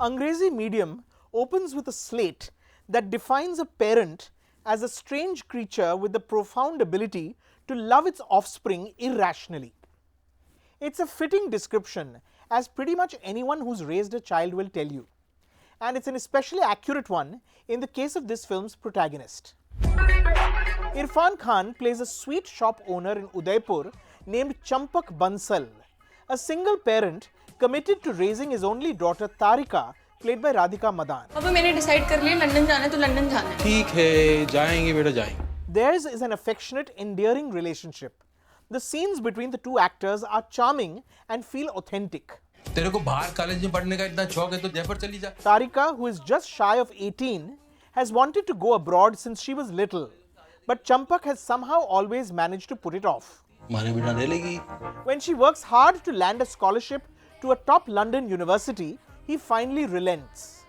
Angrezi medium opens with a slate that defines a parent as a strange creature with the profound ability to love its offspring irrationally. It's a fitting description, as pretty much anyone who's raised a child will tell you. And it's an especially accurate one in the case of this film's protagonist. Irrfan Khan plays a sweet shop owner in Udaipur named Champak Bansal, a single parent committed to raising his only daughter Tarika, played by Radhika Madan. अब मैंने decide कर लिया London जाना है तो London जाना है. ठीक है जाएंगे बेटा जाएंगे. Theirs is an affectionate, endearing relationship. The scenes between the two actors are charming and feel authentic. तेरे को बाहर कॉलेज में पढ़ने का इतना शौक है तो जयपुर चली जा. Tarika, who is just shy of 18, has wanted to go abroad since she was little, but Champak has somehow always managed to put it off. माने बेटा ले लेगी. When she works hard to land a scholarship to a top London university, he finally relents.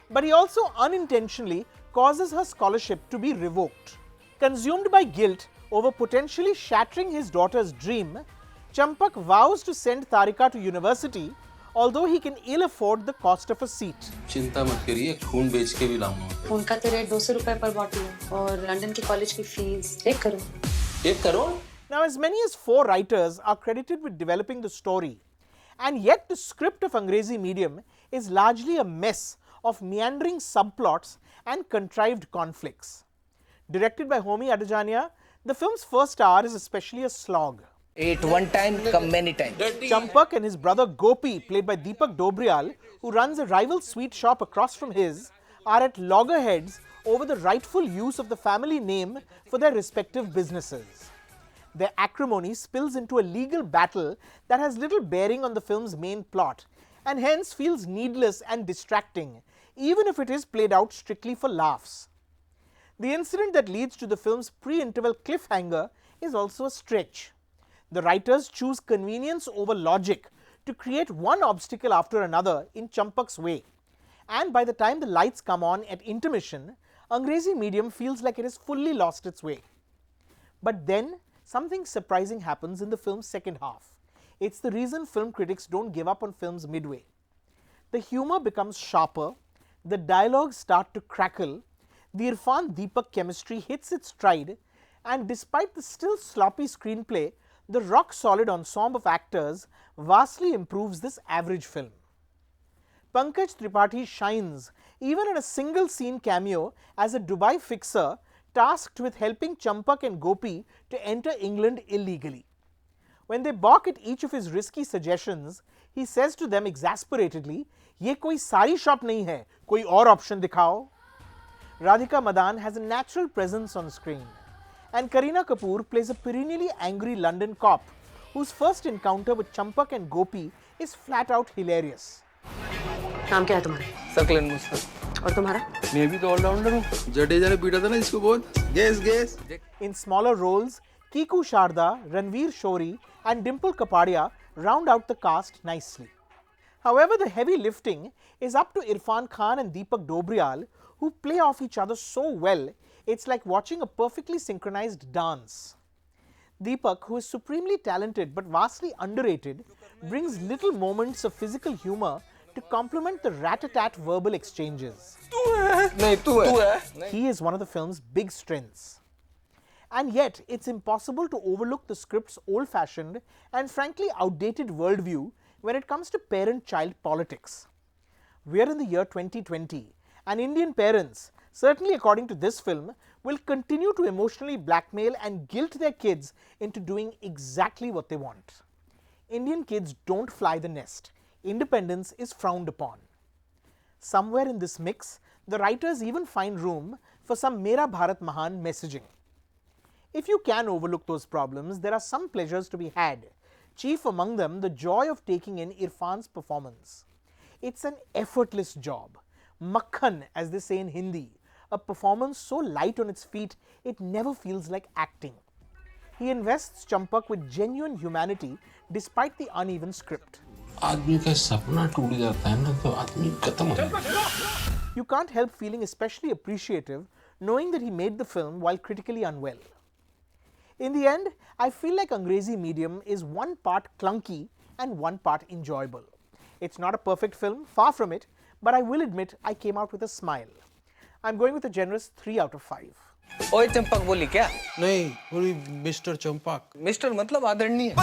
But he also unintentionally causes her scholarship to be revoked. Consumed by guilt over potentially shattering his daughter's dream, Champak vows to send Tarika to university, although he can ill afford the cost of a seat. चिंता मत करिए खून बेच के भी लाऊंगा. खून का तो रेट 200 रुपए पर बॉटल है और लंदन के कॉलेज की fees 1 crore. 1 crore? Now, as many as 4 writers are credited with developing the story, and yet the script of Angrezi medium is largely a mess of meandering subplots and contrived conflicts. Directed by Homi Adajania, the film's first hour is especially a slog. Ate one time, come many times. Champak and his brother Gopi, played by Deepak Dobriyal, who runs a rival sweet shop across from his, are at loggerheads over the rightful use of the family name for their respective businesses. Their acrimony spills into a legal battle that has little bearing on the film's main plot, and hence feels needless and distracting, even if it is played out strictly for laughs. The incident that leads to the film's pre-interval cliffhanger is also a stretch. The writers choose convenience over logic to create one obstacle after another in Champak's way, and by the time the lights come on at intermission, Angrezi medium feels like it has fully lost its way. But then, something surprising happens in the film's second half. It's the reason film critics don't give up on films midway. The humor becomes sharper, the dialogues start to crackle, the Irrfan-Deepak chemistry hits its stride, and despite the still sloppy screenplay, the rock-solid ensemble of actors vastly improves this average film. Pankaj Tripathi shines even in a single scene cameo as a Dubai fixer tasked with helping Champak and Gopi to enter England illegally. When they balk at each of his risky suggestions, he says to them exasperatedly, "Ye koi sari shop nahi hai, koi aur option dikhao." Radhika Madan has a natural presence on screen, and Kareena Kapoor plays a perennially angry London cop whose first encounter with Champak and Gopi is flat out hilarious. नाम क्या है तुम्हारा? Circling Muslim. और तुम्हारा? मैं भी तो allrounder हूँ. जडेजा ने पीटा था ना इसको बहुत. Guess. In smaller roles, Kiku Sharda, Ranveer Shori, and Dimple Kapadia round out the cast nicely. However, the heavy lifting is up to Irrfan Khan and Deepak Dobriyal, who play off each other so well, it's like watching a perfectly synchronized dance. Deepak, who is supremely talented but vastly underrated, brings little moments of physical humor to complement the rat-a-tat verbal exchanges. He is one of the film's big strengths. And yet, it's impossible to overlook the script's old-fashioned and frankly outdated worldview when it comes to parent-child politics. We're in the year 2020, and Indian parents, certainly according to this film, will continue to emotionally blackmail and guilt their kids into doing exactly what they want. Indian kids don't fly the nest. Independence is frowned upon. Somewhere in this mix, the writers even find room for some Mera Bharat Mahan messaging. If you can overlook those problems, there are some pleasures to be had, chief among them the joy of taking in Irrfan's performance. It's an effortless job, makhan as they say in Hindi, a performance so light on its feet it never feels like acting. He invests Champak with genuine humanity despite the uneven script. आदमी का सपना टूट जाता है ना तो आदमी खत्म हो जाता है. You can't help feeling especially appreciative knowing that he made the film while critically unwell. In the end, I feel like Angrezi medium is one part clunky and one part enjoyable. It's not a perfect film, far from it, but I will admit I came out with a smile. I'm going with a generous 3 out of 5. ओए चंपक बोली क्या? नहीं, बोली mister Champak. Mister मतलब आदरणीय.